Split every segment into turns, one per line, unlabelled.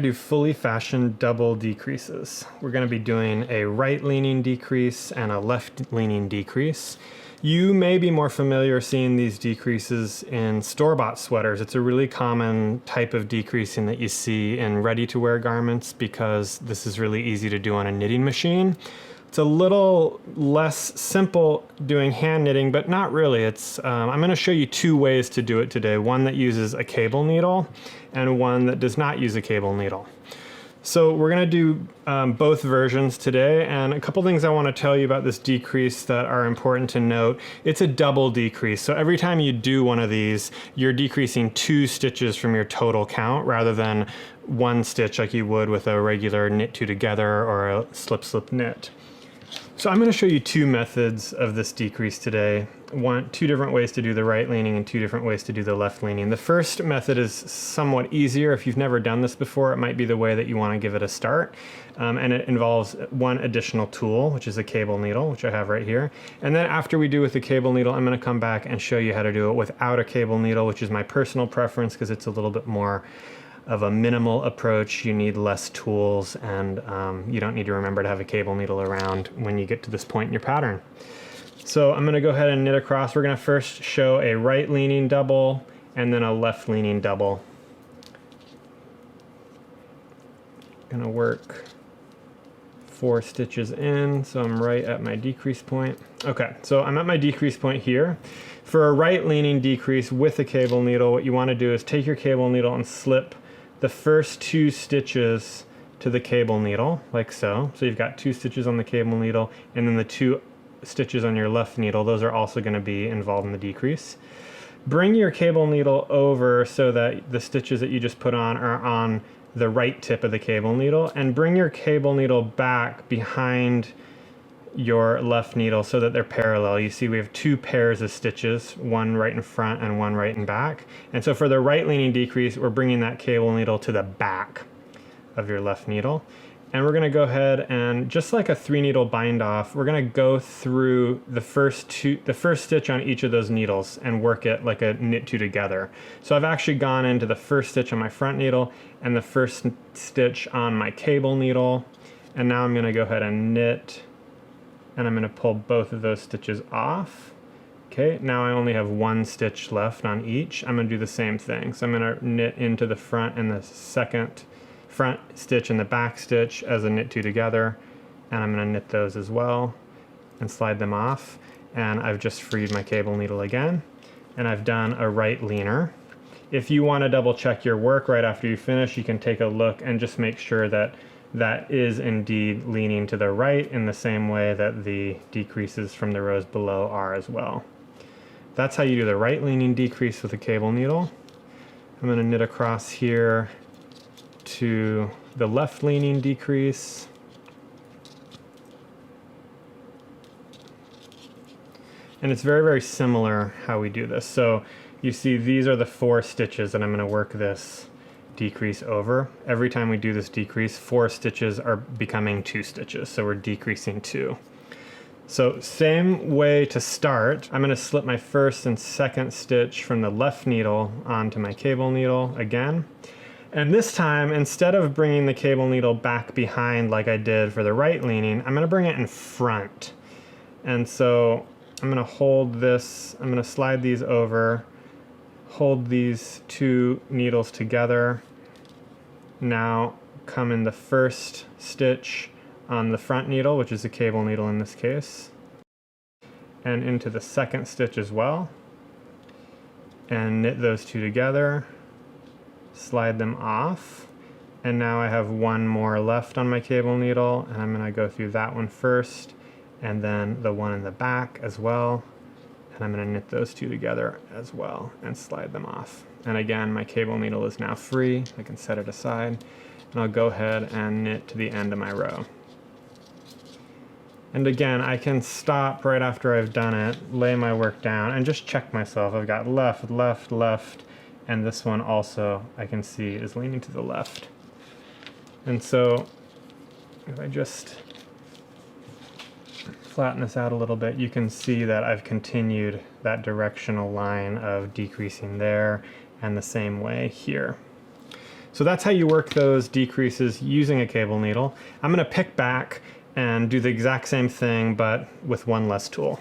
do fully fashioned double decreases. We're going to be doing a right-leaning decrease and a left-leaning decrease. You may be more familiar seeing these decreases in store-bought sweaters. It's a really common type of decreasing that you see in ready-to-wear garments because this is really easy to do on a knitting machine. It's a little less simple doing hand knitting, but not really. I'm going to show you two ways to do it today. One that uses a cable needle and one that does not use a cable needle. So we're going to do both versions today, and a couple things I want to tell you about this decrease that are important to note. It's a double decrease, so every time you do one of these, you're decreasing 2 stitches from your total count rather than 1 stitch like you would with a regular knit 2 together or a slip knit. So I'm going to show you 2 methods of this decrease today. 2 different ways to do the right leaning and 2 different ways to do the left leaning. The first method is somewhat easier. If you've never done this before, it might be the way that you want to give it a start. And it involves one additional tool, which is a cable needle, which I have right here. And then after we do with the cable needle, I'm going to come back and show you how to do it without a cable needle, which is my personal preference because it's a little bit more of a minimal approach. You need less tools, and you don't need to remember to have a cable needle around when you get to this point in your pattern. So I'm going to go ahead and knit across. We're going to first show a right leaning double and then a left leaning double. Going to work 4 stitches in, so I'm right at my decrease point. Okay, so I'm at my decrease point here. For a right leaning decrease with a cable needle, what you want to do is take your cable needle and slip the first 2 stitches to the cable needle, like so. So you've got 2 stitches on the cable needle, and then the 2 stitches on your left needle, those are also going to be involved in the decrease. Bring your cable needle over so that the stitches that you just put on are on the right tip of the cable needle, and bring your cable needle back behind your left needle so that they're parallel. You see we have 2 pairs of stitches, one right in front and one right in back. And so for the right leaning decrease, we're bringing that cable needle to the back of your left needle. And we're going to go ahead and, just like a 3-needle bind off, we're going to go through the first stitch on each of those needles and work it like a knit 2 together. So I've actually gone into the first stitch on my front needle and the first stitch on my cable needle. And now I'm going to go ahead and knit, and I'm going to pull both of those stitches off. Okay, now I only have 1 stitch left on each. I'm going to do the same thing. So I'm going to knit into the front and the second front stitch and the back stitch as a knit 2 together, and I'm going to knit those as well and slide them off. And I've just freed my cable needle again, and I've done a right leaner. If you want to double check your work right after you finish, you can take a look and just make sure that that is indeed leaning to the right in the same way that the decreases from the rows below are as well. That's how you do the right leaning decrease with a cable needle. I'm going to knit across here to the left leaning decrease. And it's very, very similar how we do this. So you see these are the 4 stitches that I'm going to work this decrease over. Every time we do this decrease, 4 stitches are becoming 2 stitches, so we're decreasing 2. So same way to start. I'm going to slip my first and second stitch from the left needle onto my cable needle again. And this time, instead of bringing the cable needle back behind like I did for the right leaning, I'm going to bring it in front. And so I'm going to hold this, I'm going to slide these over, hold these 2 needles together. Now come in the first stitch on the front needle, which is the cable needle in this case, and into the second stitch as well, and knit those 2 together, slide them off, and now I have 1 more left on my cable needle, and I'm going to go through that one first and then the one in the back as well, and I'm going to knit those 2 together as well and slide them off. And again, my cable needle is now free. I can set it aside, and I'll go ahead and knit to the end of my row. And again, I can stop right after I've done it, lay my work down, and just check myself. I've got left, left, left, and this one also I can see is leaning to the left. And so if I just flatten this out a little bit, you can see that I've continued that directional line of decreasing there and the same way here. So that's how you work those decreases using a cable needle. I'm going to pick back and do the exact same thing, but with one less tool.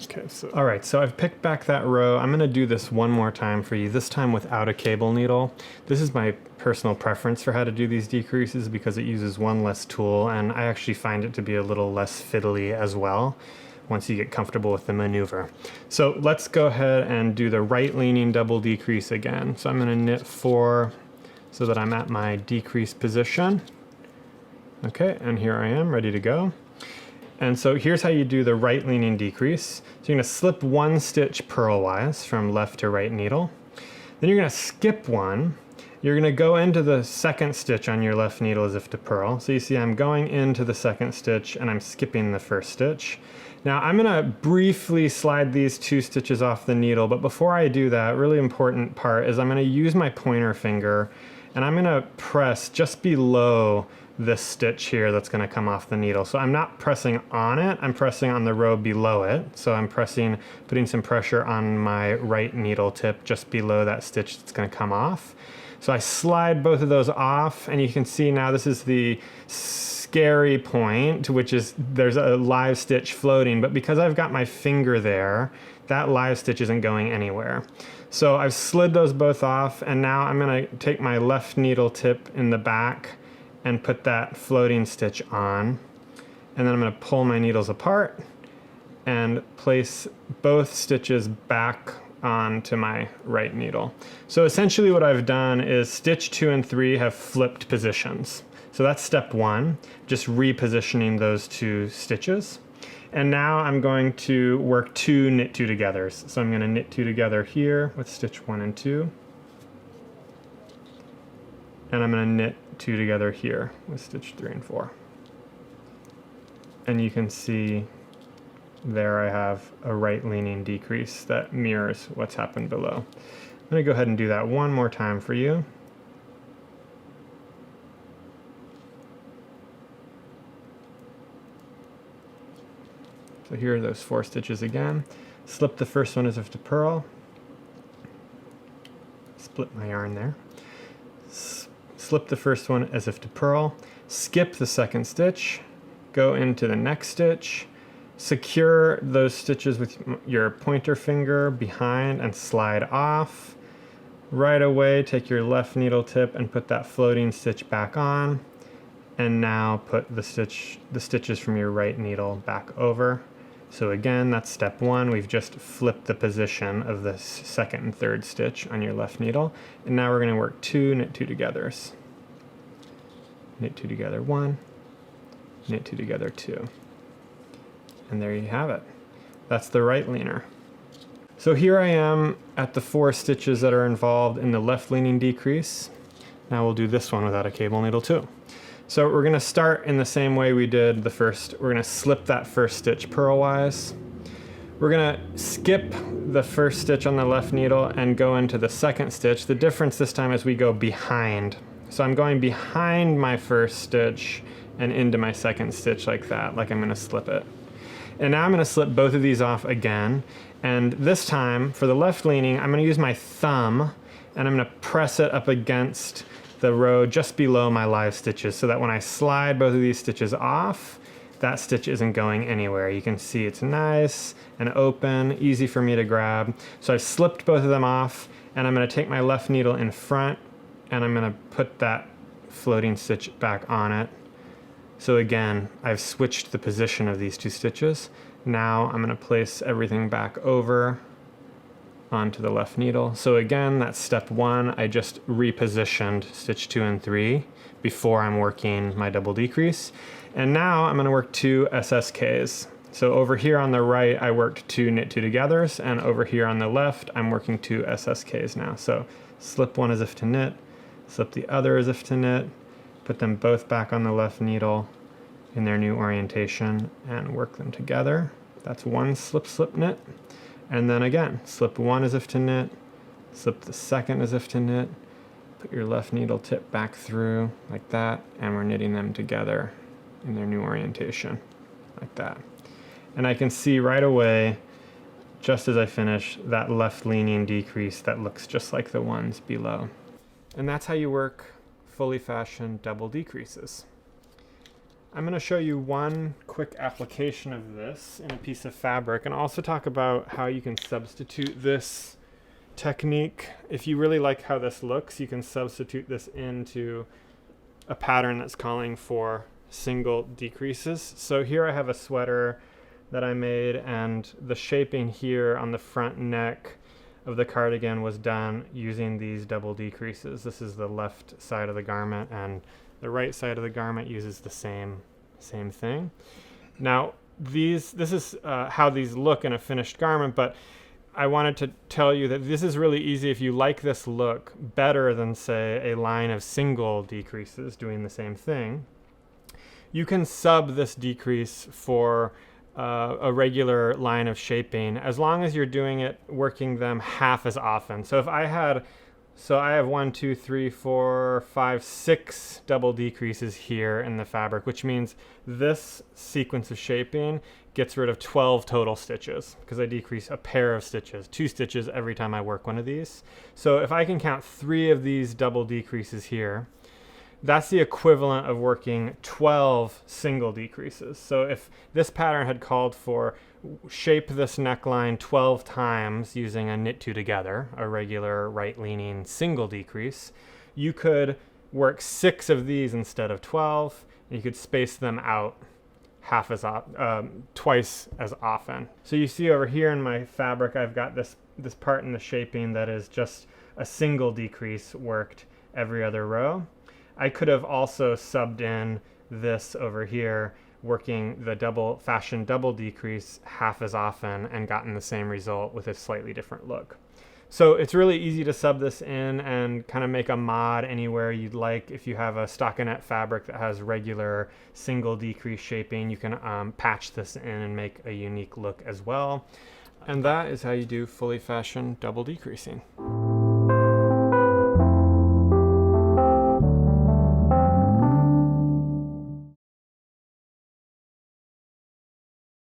Okay, all right, so I've picked back that row. I'm gonna do this one more time for you, this time without a cable needle. This is my personal preference for how to do these decreases because it uses one less tool, and I actually find it to be a little less fiddly as well once you get comfortable with the maneuver. So let's go ahead and do the right leaning double decrease again. So I'm gonna knit 4 so that I'm at my decrease position. Okay, and here I am, ready to go. And so here's how you do the right leaning decrease. So you're gonna slip 1 stitch purlwise from left to right needle. Then you're gonna skip 1. You're gonna go into the 2nd stitch on your left needle as if to purl. So you see I'm going into the 2nd stitch and I'm skipping the 1st stitch. Now I'm gonna briefly slide these 2 stitches off the needle, but before I do that, really important part is I'm gonna use my pointer finger and I'm gonna press just below this stitch here that's going to come off the needle. So I'm not pressing on it, I'm pressing on the row below it. So I'm putting some pressure on my right needle tip just below that stitch that's going to come off. So I slide both of those off, and you can see now this is the scary point, which is there's a live stitch floating, but because I've got my finger there, that live stitch isn't going anywhere. So I've slid those both off, and now I'm going to take my left needle tip in the back and put that floating stitch on. And then I'm gonna pull my needles apart and place both stitches back onto my right needle. So essentially what I've done is stitch 2 and 3 have flipped positions. So that's step 1, just repositioning those 2 stitches. And now I'm going to work 2 knit 2 togethers. So I'm gonna knit 2 together here with stitch 1 and 2. And I'm gonna knit 2 together here with stitch 3 and 4. And you can see there I have a right leaning decrease that mirrors what's happened below. I'm gonna go ahead and do that one more time for you. So here are those 4 stitches again. Slip the first one as if to purl. Split my yarn there. Slip the first one as if to purl, skip the 2nd stitch, go into the next stitch, secure those stitches with your pointer finger behind and slide off. Right away, take your left needle tip and put that floating stitch back on, and now put the stitches from your right needle back over. So again, that's step 1. We've just flipped the position of the 2nd and 3rd stitch on your left needle. And now we're going to work 2 knit 2 togethers. Knit 2 together 1, knit 2 together 2. And there you have it. That's the right leaner. So here I am at the 4 stitches that are involved in the left leaning decrease. Now we'll do this one without a cable needle too. So we're going to start in the same way we did the first. We're going to slip that 1st stitch purlwise. We're going to skip the 1st stitch on the left needle and go into the 2nd stitch. The difference this time is we go behind. So I'm going behind my 1st stitch and into my 2nd stitch like that, like I'm going to slip it. And now I'm going to slip both of these off again. And this time, for the left leaning, I'm going to use my thumb and I'm going to press it up against the row just below my live stitches so that when I slide both of these stitches off, that stitch isn't going anywhere. You can see it's nice and open, easy for me to grab. So I've slipped both of them off, and I'm going to take my left needle in front and I'm going to put that floating stitch back on it. So again, I've switched the position of these 2 stitches. Now I'm going to place everything back over onto the left needle. So again, that's step 1. I just repositioned stitch 2 and 3 before I'm working my double decrease. And now I'm going to work 2 SSKs. So over here on the right, I worked 2 knit 2 togethers, and over here on the left, I'm working 2 SSKs now. So slip one as if to knit, slip the other as if to knit, put them both back on the left needle in their new orientation, and work them together. That's 1 slip slip knit. And then again, slip 1 as if to knit, slip the 2nd as if to knit, put your left needle tip back through like that, and we're knitting them together in their new orientation like that. And I can see right away, just as I finish, that left leaning decrease that looks just like the ones below. And that's how you work fully fashioned double decreases. I'm going to show you one quick application of this in a piece of fabric and also talk about how you can substitute this technique. If you really like how this looks, you can substitute this into a pattern that's calling for single decreases. So here I have a sweater that I made, and the shaping here on the front neck of the cardigan was done using these double decreases. This is the left side of the garment, and the right side of the garment uses the same thing. Now this is how these look in a finished garment, but I wanted to tell you that this is really easy if you like this look better than, say, a line of single decreases doing the same thing. You can sub this decrease for a regular line of shaping as long as you're doing it, working them half as often. So if I have 1, 2, 3, 4, 5, 6 double decreases here in the fabric, which means this sequence of shaping gets rid of 12 total stitches because I decrease a pair of stitches, 2 stitches every time I work one of these. So if I can count 3 of these double decreases here, that's the equivalent of working 12 single decreases. So if this pattern had called for shape this neckline 12 times using a knit 2 together, a regular right-leaning single decrease, you could work 6 of these instead of 12, and you could space them out twice as often. So you see over here in my fabric, I've got this part in the shaping that is just a single decrease worked every other row. I could have also subbed in this over here, working the double decrease half as often and gotten the same result with a slightly different look. So it's really easy to sub this in and kind of make a mod anywhere you'd like. If you have a stockinette fabric that has regular single decrease shaping, you can patch this in and make a unique look as well. And that is how you do fully fashioned double decreasing.